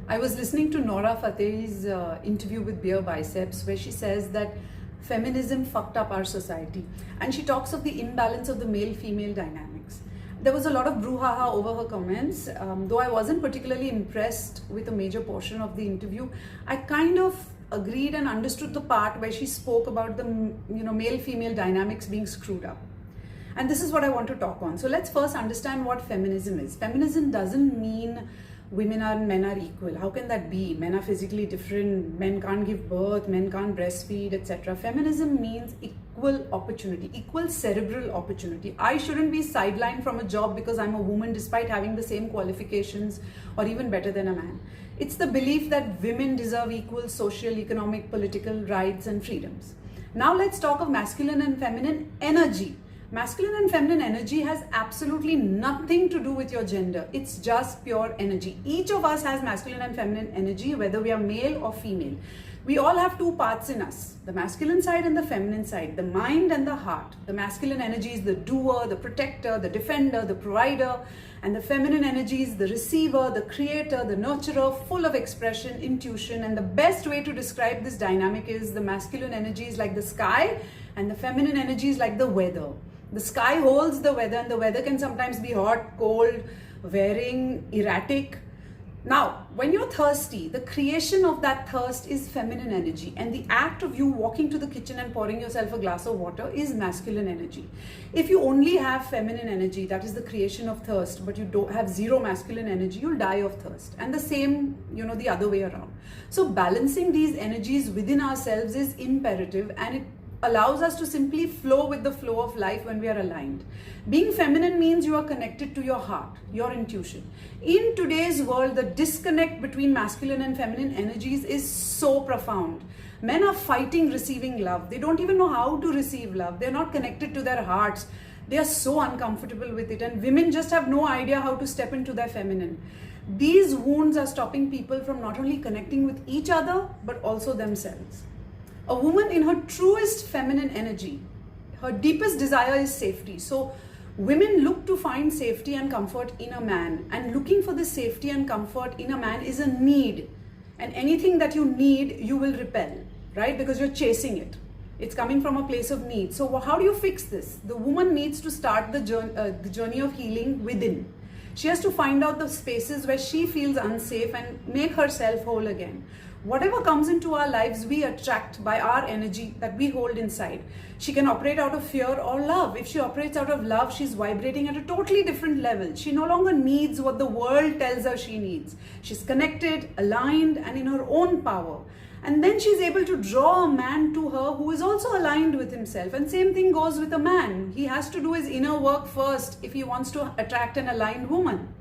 I was listening to Nora Fatehi's interview with Beer Biceps, where she says that feminism fucked up our society. And she talks of the imbalance of the male-female dynamics. There was a lot of brouhaha over her comments. Though I wasn't particularly impressed with a major portion of the interview, I kind of agreed and understood the part where she spoke about the male-female dynamics being screwed up. And this is what I want to talk on. So let's first understand what feminism is. Feminism doesn't mean women and men are equal. How can that be? Men are physically different, men can't give birth, men can't breastfeed, etc. Feminism means equal opportunity, equal cerebral opportunity. I shouldn't be sidelined from a job because I'm a woman despite having the same qualifications or even better than a man. It's the belief that women deserve equal social, economic, political rights and freedoms. Now let's talk of masculine and feminine energy. Masculine and feminine energy has absolutely nothing to do with your gender. It's just pure energy. Each of us has masculine and feminine energy, whether we are male or female. We all have two parts in us, the masculine side and the feminine side, the mind and the heart. The masculine energy is the doer, the protector, the defender, the provider, and the feminine energy is the receiver, the creator, the nurturer, full of expression, intuition. And the best way to describe this dynamic is the masculine energy is like the sky and the feminine energy is like the weather. The sky holds the weather, and the weather can sometimes be hot, cold, varying, erratic. Now, when you're thirsty, the creation of that thirst is feminine energy, and the act of you walking to the kitchen and pouring yourself a glass of water is masculine energy. If you only have feminine energy, that is the creation of thirst, but you don't have zero masculine energy, you'll die of thirst. And the same, the other way around. So balancing these energies within ourselves is imperative, and it allows us to simply flow with the flow of life when we are aligned. Being feminine means you are connected to your heart, your intuition. In today's world, the disconnect between masculine and feminine energies is so profound. Men are fighting receiving love. They don't even know how to receive love. They're not connected to their hearts. They are so uncomfortable with it. And women just have no idea how to step into their feminine. These wounds are stopping people from not only connecting with each other, but also themselves. A woman in her truest feminine energy, her deepest desire is safety. So women look to find safety and comfort in a man, and looking for the safety and comfort in a man is a need. And anything that you need, you will repel, right? Because you're chasing it. It's coming from a place of need. So how do you fix this? The woman needs to start the journey of healing within. She has to find out the spaces where she feels unsafe and make herself whole again. Whatever comes into our lives, we attract by our energy that we hold inside. She can operate out of fear or love. If she operates out of love, she's vibrating at a totally different level. She no longer needs what the world tells her she needs. She's connected, aligned, and in her own power. And then she's able to draw a man to her who is also aligned with himself. And same thing goes with a man. He has to do his inner work first if he wants to attract an aligned woman.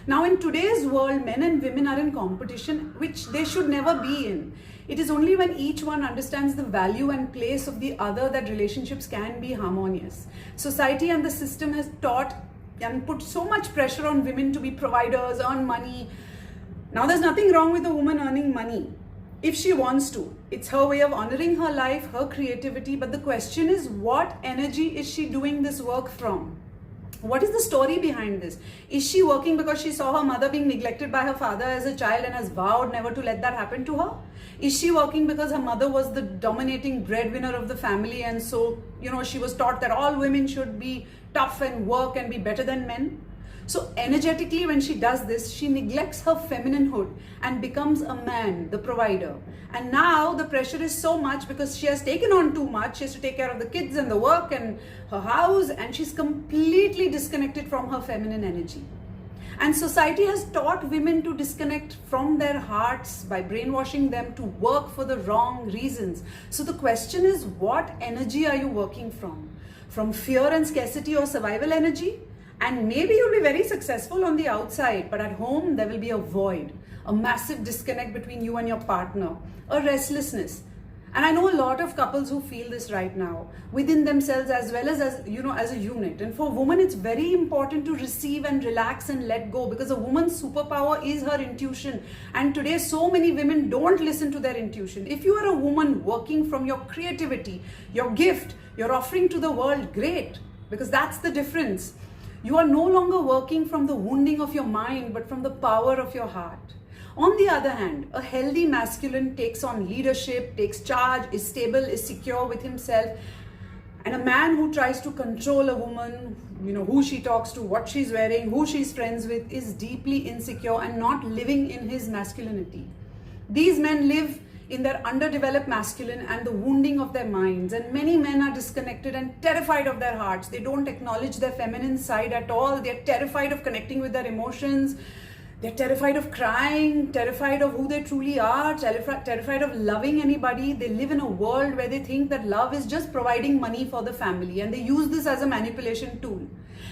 Now, in today's world, men and women are in competition, which they should never be in. It is only when each one understands the value and place of the other that relationships can be harmonious. Society and the system has taught and put so much pressure on women to be providers, earn money. Now, there's nothing wrong with a woman earning money if she wants to. It's her way of honoring her life, her creativity. But the question is, what energy is she doing this work from? What is the story behind this? Is she working because she saw her mother being neglected by her father as a child and has vowed never to let that happen to her? Is she working because her mother was the dominating breadwinner of the family, and so, she was taught that all women should be tough and work and be better than men? So energetically, when she does this, she neglects her femininehood and becomes a man, the provider. And now the pressure is so much because she has taken on too much. She has to take care of the kids and the work and her house, and she's completely disconnected from her feminine energy. And society has taught women to disconnect from their hearts by brainwashing them to work for the wrong reasons. So the question is, what energy are you working from? From fear and scarcity or survival energy? And maybe you'll be very successful on the outside, but at home there will be a void, a massive disconnect between you and your partner, a restlessness. And I know a lot of couples who feel this right now within themselves as well as a unit. And for women, it's very important to receive and relax and let go, because a woman's superpower is her intuition. And today, so many women don't listen to their intuition. If you are a woman working from your creativity, your gift, you're offering to the world, great, because that's the difference. You are no longer working from the wounding of your mind, but from the power of your heart. On the other hand, a healthy masculine takes on leadership, takes charge, is stable, is secure with himself. And a man who tries to control a woman, who she talks to, what she's wearing, who she's friends with, is deeply insecure and not living in his masculinity. These men live in their underdeveloped masculine and the wounding of their minds. And many men are disconnected and terrified of their hearts. They don't acknowledge their feminine side at all. They're terrified of connecting with their emotions. They're terrified of crying, terrified of who they truly are, terrified of loving anybody. They live in a world where they think that love is just providing money for the family, and they use this as a manipulation tool.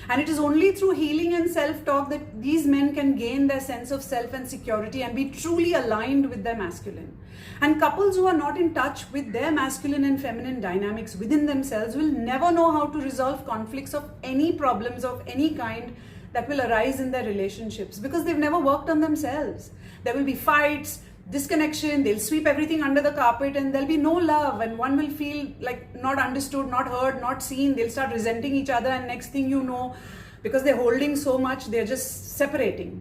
And it is only through healing and self-talk that these men can gain their sense of self and security and be truly aligned with their masculine. And couples who are not in touch with their masculine and feminine dynamics within themselves will never know how to resolve conflicts of any problems of any kind that will arise in their relationships, because they've never worked on themselves. There will be fights, disconnection, they'll sweep everything under the carpet, and there'll be no love, and one will feel like not understood, not heard, not seen. They'll start resenting each other, and next thing you know, because they're holding so much, they're just separating.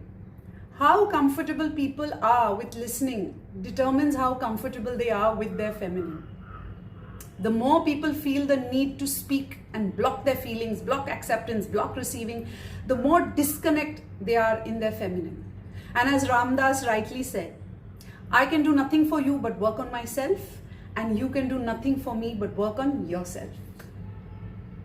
How comfortable people are with listening determines how comfortable they are with their feminine. The more people feel the need to speak and block their feelings, block acceptance, block receiving, the more disconnect they are in their feminine. And as Ram Dass rightly said, I can do nothing for you but work on myself, and you can do nothing for me but work on yourself.